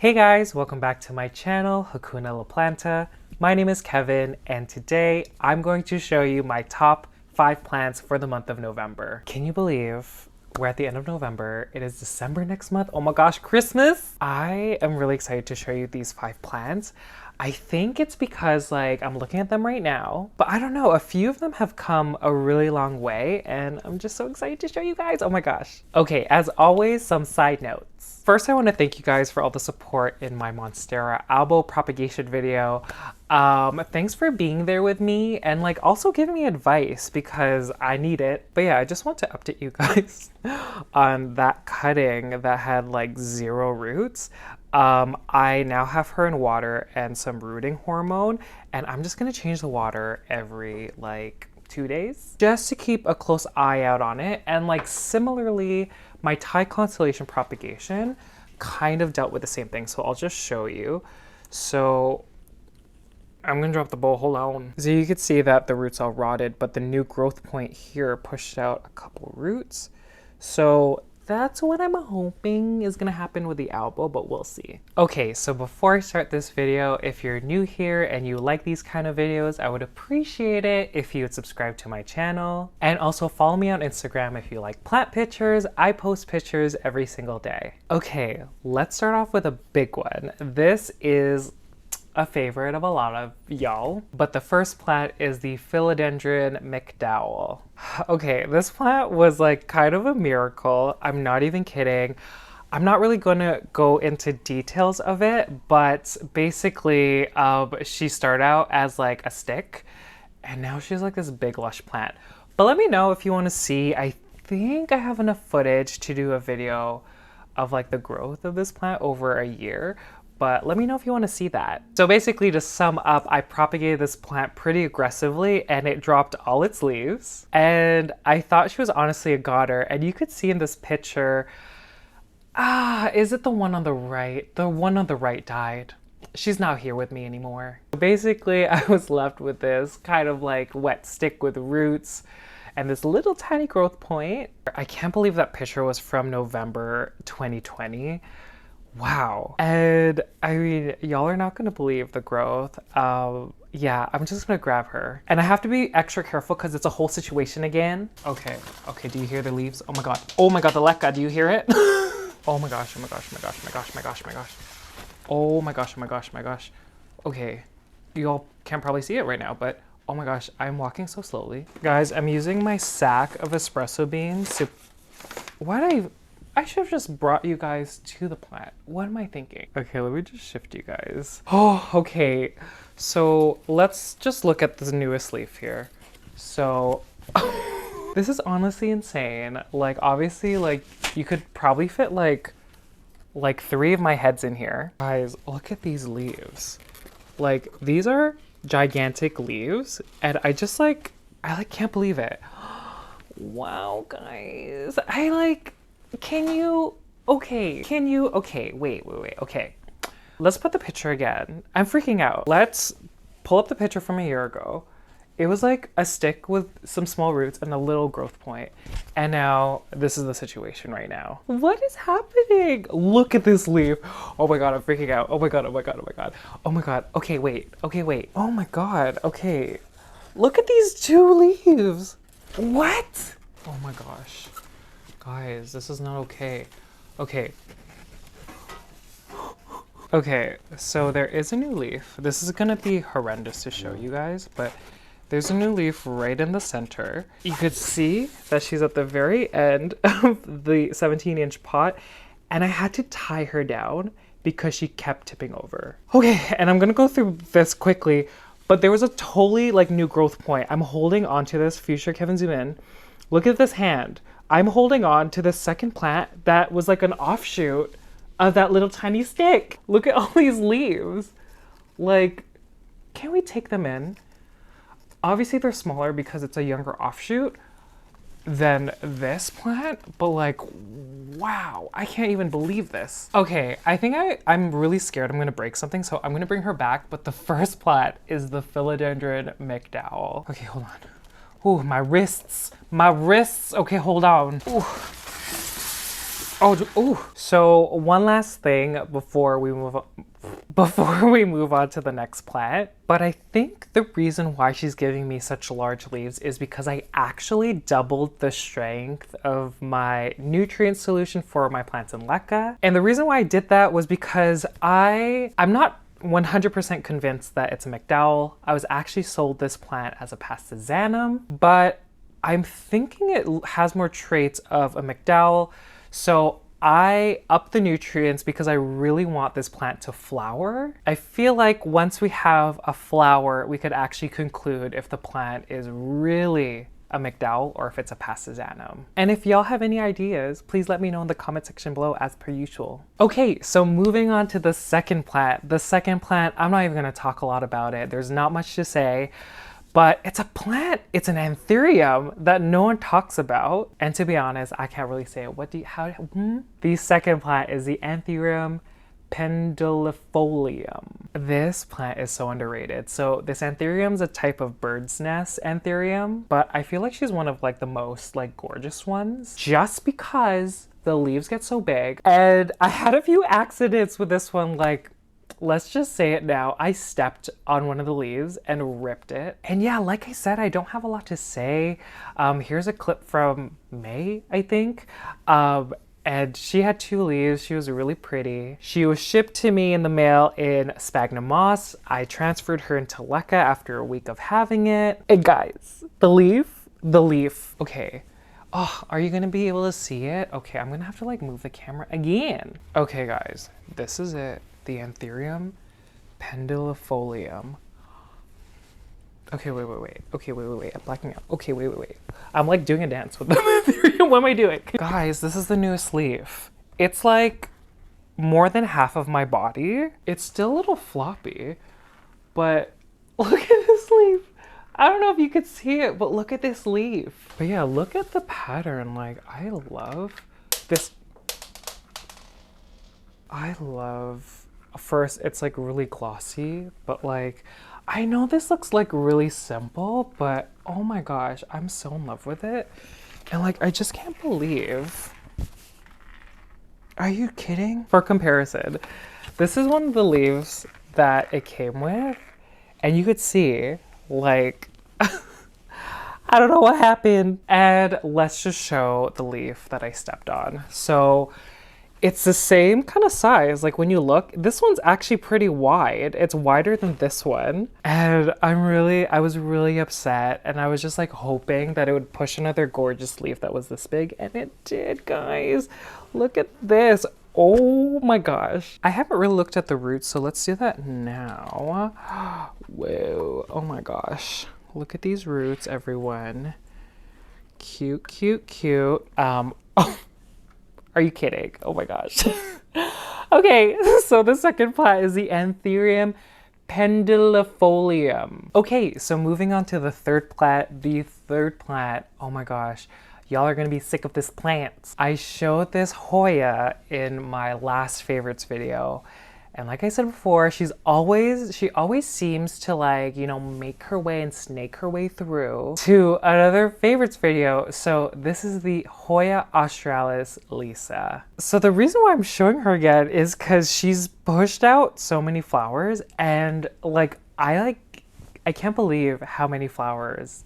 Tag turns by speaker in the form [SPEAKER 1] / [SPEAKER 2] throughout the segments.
[SPEAKER 1] Hey guys, welcome back to my channel, Hakuna La Planta. My name is Kevin, and today I'm going to show you my top 5 plants for the month of November. Can you believe we're at the end of November? It is December next month. Oh my gosh, Christmas! I am really excited to show you these 5 plants. I think it's because I'm looking at them right now, but I don't know, a few of them have come a really long way and I'm just so excited to show you guys. Oh my gosh. Okay, as always, some side notes. First, I want to thank you guys for all the support in my MONSTERA albo propagation video. Thanks for being there with me and also giving me advice because I need it. But yeah, I just want to update you guys on that cutting that had 0 roots. I now have her in water and some rooting hormone, and I'm just gonna change the water every 2 days just to keep a close eye out on it. And similarly, my Thai constellation propagation kind of dealt with the same thing, so I'll just show you. So I'm gonna drop the bowl, hold on. So you can see that the roots all rotted, but the new growth point here pushed out a couple roots. So that's what I'm hoping is gonna happen with the albo, but we'll see. Okay, so before I start this video, if you're new here and you like these kind of videos, I would appreciate it if you would subscribe to my channel. And also follow me on Instagram if you like plant pictures. I post pictures every single day. Okay, let's start off with a big one. This is a favorite of a lot of y'all, but the first plant is the Philodendron McDowell. Okay, this plant was kind of a miracle. I'm not even kidding. I'm not really gonna go into details of it, but basically she started out as a stick and now she's this big lush plant. But let me know if you want to see. I think I have enough footage to do a video of the growth of this plant over a year. But let me know if you want to see that. So basically, to sum up, I propagated this plant pretty aggressively and it dropped all its leaves. And I thought she was honestly a goddess. And you could see in this picture, is it the one on the right? The one on the right died. She's not here with me anymore. Basically, I was left with this kind of wet stick with roots and this little tiny growth point. I can't believe that picture was from November 2020. Wow. And I mean, y'all are not gonna believe the growth. Yeah, I'm just gonna grab her. And I have to be extra careful because it's a whole situation again. Okay, do you hear the leaves? Oh my god, the LECA, do you hear it? Oh my gosh, oh my gosh, oh my gosh, oh my gosh, oh my gosh, oh my gosh. Oh my gosh, oh my gosh, oh my gosh. Okay, y'all can't probably see it right now, but oh my gosh, I'm walking so slowly. Guys, I'm using my sack of espresso beans to... I should have just brought you guys to the plant. What am I thinking? Okay, let me just shift you guys. Oh, okay. So let's just look at the newest leaf here. So this is honestly insane. Obviously, you could probably fit like 3 of my heads in here. Guys, look at these leaves. These are gigantic leaves, and I just I can't believe it. Wow, guys. Okay, wait, okay. Let's put the picture again. I'm freaking out. Let's pull up the picture from a year ago. It was a stick with some small roots and a little growth point. And now this is the situation right now. What is happening? Look at this leaf. Oh my god, I'm freaking out. Oh my god, oh my god, oh my god. Oh my god, okay, wait. Oh my god, okay. Look at these 2 leaves. What? Oh my gosh. Guys, this is not okay. Okay, so there is a new leaf. This is gonna be horrendous to show you guys, but there's a new leaf right in the center. You could see that she's at the very end of the 17-inch pot, and I had to tie her down because she kept tipping over. Okay, and I'm gonna go through this quickly, but there was a totally new growth point. I'm holding onto this. Future Kevin, zoom in. Look at this hand. I'm holding on to the second plant that was an offshoot of that little tiny stick. Look at all these leaves. Can we take them in? Obviously they're smaller because it's a younger offshoot than this plant, but wow, I can't even believe this. Okay, I think I'm really scared I'm gonna break something, so I'm gonna bring her back, but the first plant is the Philodendron McDowell. Okay, hold on. Ooh, my wrists. Okay, hold on. Ooh. Ooh. So one last thing before we move on to the next plant. But I think the reason why she's giving me such large leaves is because I actually doubled the strength of my nutrient solution for my plants in LECA. And the reason why I did that was because I'm not 100% convinced that it's a McDowell. I was actually sold this plant as a PASTAZANUM, but I'm thinking it has more traits of a McDowell. So I upped the nutrients because I really want this plant to flower. I feel like once we have a flower, we could actually conclude if the plant is really a McDowell or if it's a PASTAZANUM. And if y'all have any ideas, please let me know in the comment section below as per usual. Okay, so moving on to the second plant. The second plant, I'm not even gonna talk a lot about it. There's not much to say. But it's a plant, it's an anthurium that no one talks about. And to be honest, I can't really say it. The second plant is the ANTHURIUM pendulifolium. This plant is so underrated. So this anthurium is a type of bird's nest anthurium, but I feel like she's one of like the most like gorgeous ones just because the leaves get so big. And I had a few accidents with this one, like, let's just say it now. I stepped on one of the leaves and ripped it. And yeah, like I said, I don't have a lot to say. Here's a clip from May, I think. And she had 2 leaves. She was really pretty. She was shipped to me in the mail in sphagnum moss. I transferred her into LECA after a week of having it. And guys, the leaf, okay. Oh, are you gonna be able to see it? Okay, I'm gonna have to like move the camera again. Okay guys, this is it. The ANTHURIUM pendulifolium. Okay, wait. Okay, wait. I'm blacking out. Okay, wait. I'm like doing a dance with the ANTHURIUM. What am I doing? Guys, this is the newest leaf. It's like more than half of my body. It's still a little floppy, but look at this leaf. I don't know if you could see it, but look at this leaf. But yeah, look at the pattern. Like, I love this. First, it's like really glossy, but like, I know this looks like really simple, but oh my gosh, I'm so in love with it. And like, I just can't believe. Are you kidding? For comparison, this is one of the leaves that it came with, and you could see like, I don't know what happened. And let's just show the leaf that I stepped on. So it's the same kind of size. Like when you look, this one's actually pretty wide. It's wider than this one. And I was really upset. And I was just like hoping that it would push another gorgeous leaf that was this big. And it did, guys. Look at this. Oh my gosh. I haven't really looked at the roots, so let's do that now. Whoa, oh my gosh. Look at these roots, everyone. Cute. Oh. Are you kidding? Oh my gosh. Okay, so the second plant is the ANTHURIUM pendulifolium. Okay, so moving on to the third plant. The third plant, oh my gosh. Y'all are gonna be sick of this plant. I showed this Hoya in my last favorites video. And like I said before, she always seems to like, you know, make her way and snake her way through to another favorites video. So this is the Hoya Australis LECA. So the reason why I'm showing her again is because she's pushed out so many flowers, and like, I can't believe how many flowers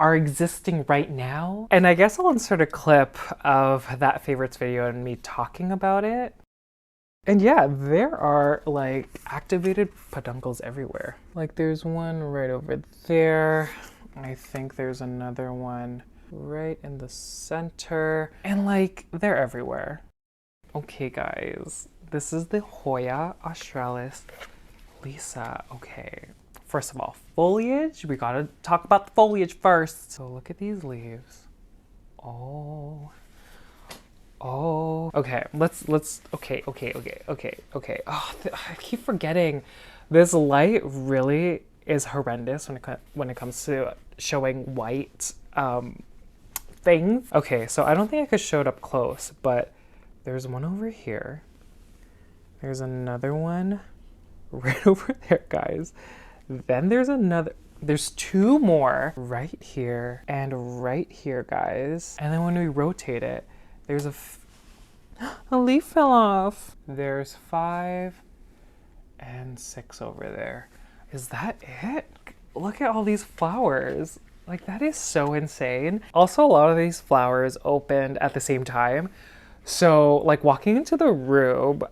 [SPEAKER 1] are existing right now. And I guess I'll insert a clip of that favorites video and me talking about it. And yeah, there are like activated peduncles everywhere. Like there's one right over there. I think there's another one right in the center. And like, they're everywhere. Okay guys, this is the Hoya Australis LECA. Okay, first of all, foliage. We gotta talk about the foliage first. So look at these leaves. Oh. Okay, okay. Oh, I keep forgetting. This light really is horrendous when it comes to showing white things. Okay, so I don't think I could show it up close, but there's one over here. There's another one right over there, guys. Then there's 2 more right here and right here, guys. And then when we rotate it, there's A leaf fell off. There's 5 and 6 over there. Is that it? Look at all these flowers. Like, that is so insane. Also, a lot of these flowers opened at the same time. So, like, walking into the room,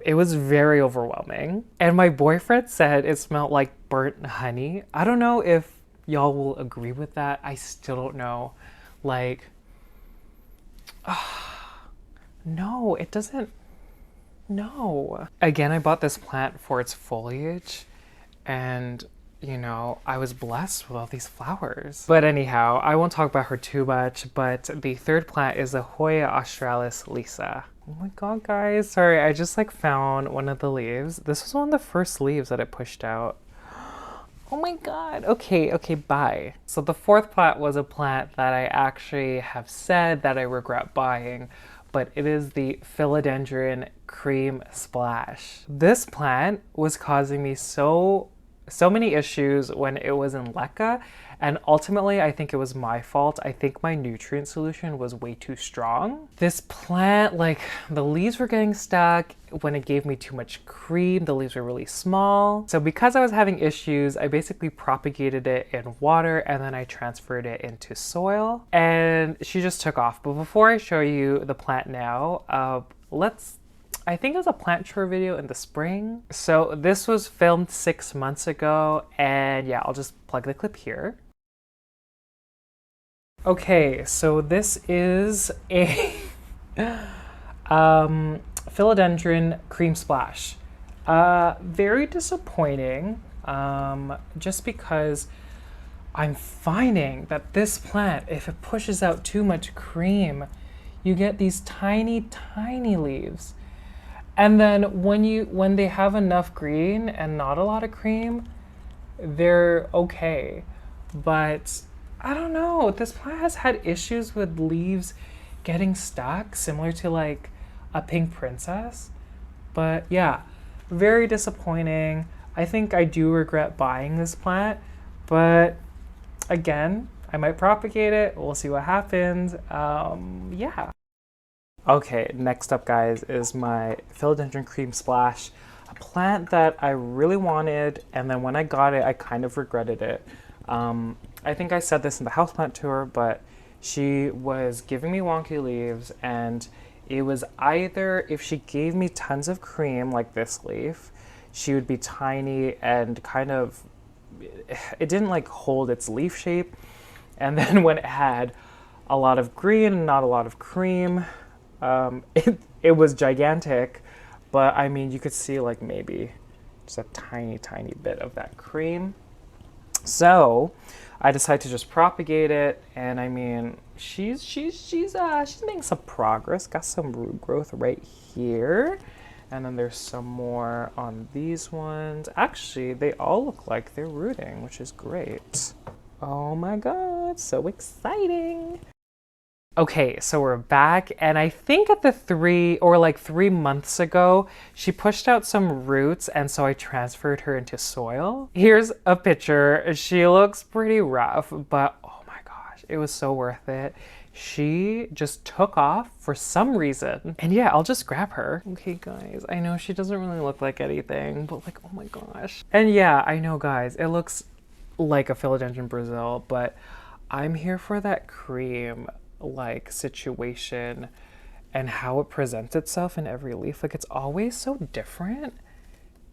[SPEAKER 1] it was very overwhelming. And my boyfriend said it smelled like burnt honey. I don't know if y'all will agree with that. I still don't know. Like, no, it doesn't. No. Again, I bought this plant for its foliage, and you know, I was blessed with all these flowers. But anyhow, I won't talk about her too much, but the third plant is the Hoya Australis Lisa. Oh my god, guys. Sorry, I just like found one of the leaves. This was one of the first leaves that I pushed out. Oh my god. Okay, bye. So the fourth plant was a plant that I actually have said that I regret buying, but it is the Philodendron Cream Splash. This plant was causing me so many issues when it was in LECA, and ultimately I think it was my fault. I think my nutrient solution was way too strong. This plant, like, the leaves were getting stuck. When it gave me too much cream, the leaves were really small. So because I was having issues, I basically propagated it in water and then I transferred it into soil, and she just took off. But before I show you the plant now, I think it was a plant tour video in the spring. So this was filmed 6 months ago, and yeah, I'll just plug the clip here. Okay, so this is a Philodendron Cream Splash. Very disappointing, just because I'm finding that this plant, if it pushes out too much cream, you get these tiny, tiny leaves. And then when they have enough green and not a lot of cream, they're okay. But I don't know, this plant has had issues with leaves getting stuck, similar to like a pink princess. But yeah, very disappointing. I think I do regret buying this plant, but again, I might propagate it. We'll see what happens. Yeah. Okay, next up, guys, is my Philodendron Cream Splash, a plant that I really wanted, and then when I got it, I kind of regretted it. I think I said this in the houseplant tour, but she was giving me wonky leaves, and it was either if she gave me tons of cream, like this leaf, she would be tiny and kind of, it didn't like hold its leaf shape, and then when it had a lot of green and not a lot of cream, it was gigantic, but I mean, you could see like maybe just a tiny, tiny bit of that cream. So I decided to just propagate it, and I mean, she's making some progress. Got some root growth right here, and then there's some more on these ones. Actually, they all look like they're rooting, which is great. Oh my god, so exciting! Okay, so we're back, and I think at the 3 months ago, she pushed out some roots, and so I transferred her into soil. Here's a picture. She looks pretty rough, but oh my gosh, it was so worth it. She just took off for some reason. And yeah, I'll just grab her. Okay, guys, I know she doesn't really look like anything, but like, oh my gosh. And yeah, I know, guys, it looks like a Philodendron Brazil, but I'm here for that cream like situation and how it presents itself in every leaf. Like, it's always so different,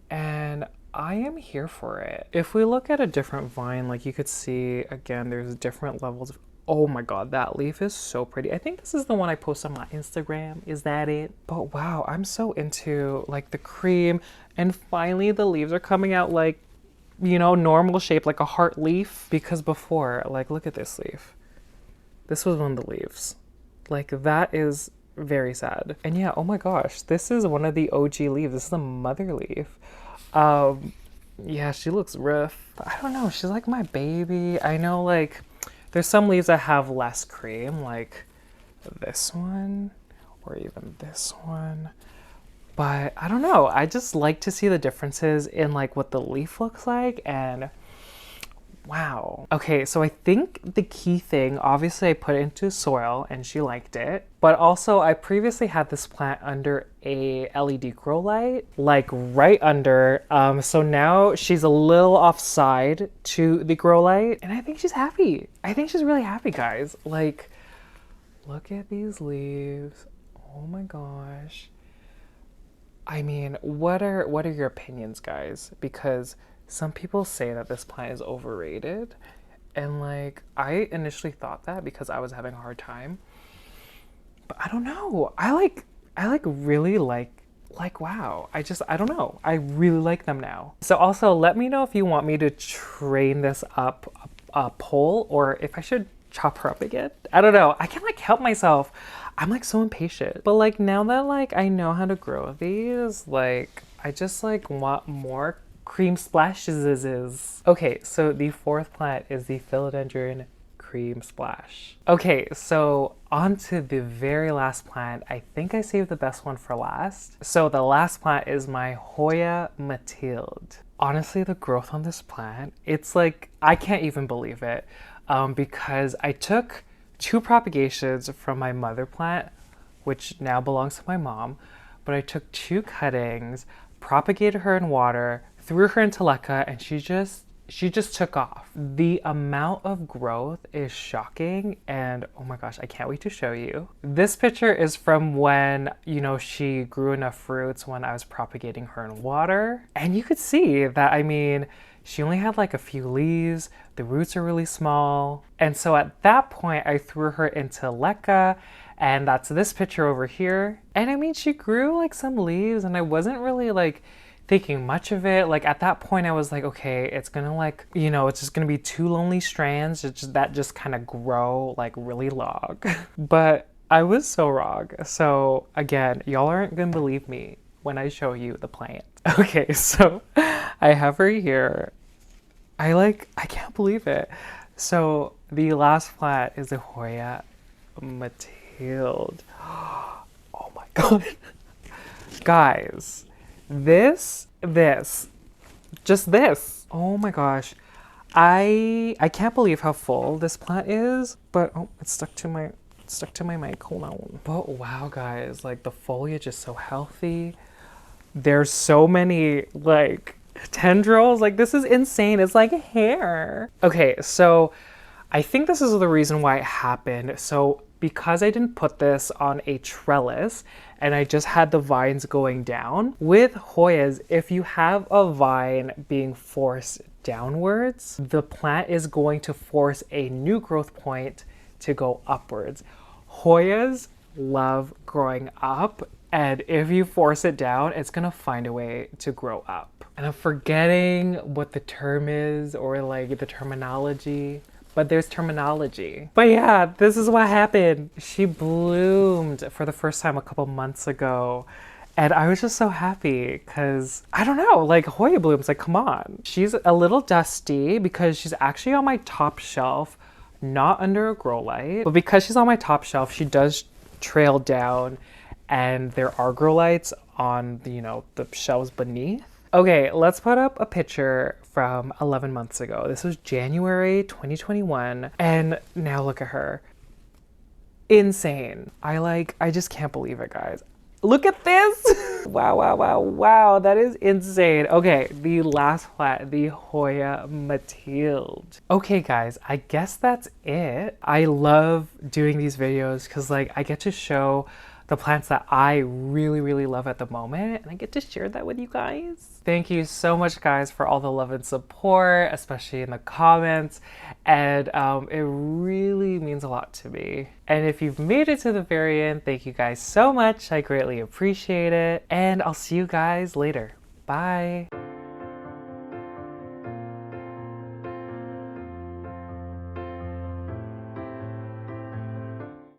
[SPEAKER 1] and I am here for it. If we look at a different vine, like you could see again, there's different levels of, oh my god, that leaf is so pretty. I think this is the one I post on my Instagram. Is that it? But wow, I'm so into like the cream, and finally the leaves are coming out like, you know, normal shape, like a heart leaf. Because before, like, look at this leaf. This was one of the leaves. Like, that is very sad. And yeah, oh my gosh, this is one of the OG leaves. This is a mother leaf. Yeah, she looks rough. But I don't know, she's like my baby. I know, like, there's some leaves that have less cream, like this one, or even this one. But I don't know, I just like to see the differences in like what the leaf looks like, and Wow. Okay, so I think the key thing, obviously I put it into soil and she liked it, but also I previously had this plant under a LED grow light, like right under. So now she's a little offside to the grow light and I think she's happy. I think she's really happy, guys. Like, look at these leaves. Oh my gosh. I mean, what are your opinions, guys? Because some people say that this plant is overrated, and like I initially thought that because I was having a hard time. But I don't know. I really like wow. I don't know. I really like them now. So also let me know if you want me to train this up a pole or if I should chop her up again. I don't know. I can't like help myself. I'm like so impatient. But like now that like I know how to grow these, like I just like want more cream splashes. Okay, so the fourth plant is the Philodendron Cream Splash. Okay, so on to the very last plant. I think I saved the best one for last. So the last plant is my Hoya Mathilde. Honestly, the growth on this plant, it's like, I can't even believe it. Because I took 2 propagations from my mother plant, which now belongs to my mom, but I took 2 cuttings, propagated her in water, threw her into LECA, and she just took off. The amount of growth is shocking, and oh my gosh, I can't wait to show you. This picture is from when, you know, she grew enough fruits when I was propagating her in water. And you could see that, I mean, she only had like a few leaves, the roots are really small. And so at that point, I threw her into LECA, and that's this picture over here. And I mean, she grew like some leaves, and I wasn't really like thinking much of it. Like at that point I was like, okay, it's gonna like, you know, it's just gonna be 2 lonely strands that just kind of grow like really long. But I was so wrong. So again, y'all aren't gonna believe me when I show you the plant. Okay, so I have her here. I can't believe it. So the last plant is the Hoya Mathilde. Oh my god. Guys, just this. Oh my gosh. I can't believe how full this plant is, but oh, it's stuck to my mic. Hold on. But wow, guys, like the foliage is so healthy. There's so many like tendrils. Like this is insane. It's like hair. Okay, so I think this is the reason why it happened. So because I didn't put this on a trellis and I just had the vines going down, with Hoyas, if you have a vine being forced downwards, the plant is going to force a new growth point to go upwards. Hoyas love growing up, and if you force it down, it's gonna find a way to grow up. And I'm forgetting what the term is, or like the terminology, but there's terminology. But yeah, this is what happened. She bloomed for the first time a couple months ago. And I was just so happy because, I don't know, like Hoya blooms, like come on. She's a little dusty because she's actually on my top shelf, not under a grow light. But because she's on my top shelf, she does trail down and there are grow lights on, you know, the shelves beneath. Okay, let's put up a picture from 11 months ago. This was January 2021, and now look at her. Insane. I just can't believe it, guys. Look at this! Wow, that is insane. Okay, the last plant, the Hoya Mathilde. Okay, guys, I guess that's it. I love doing these videos because like I get to show the plants that I really love at the moment, and I get to share that with you guys. Thank you so much, guys, for all the love and support, especially in the comments, and it really means a lot to me. And if you've made it to the very end, thank you guys so much. I greatly appreciate it, and I'll see you guys later. Bye.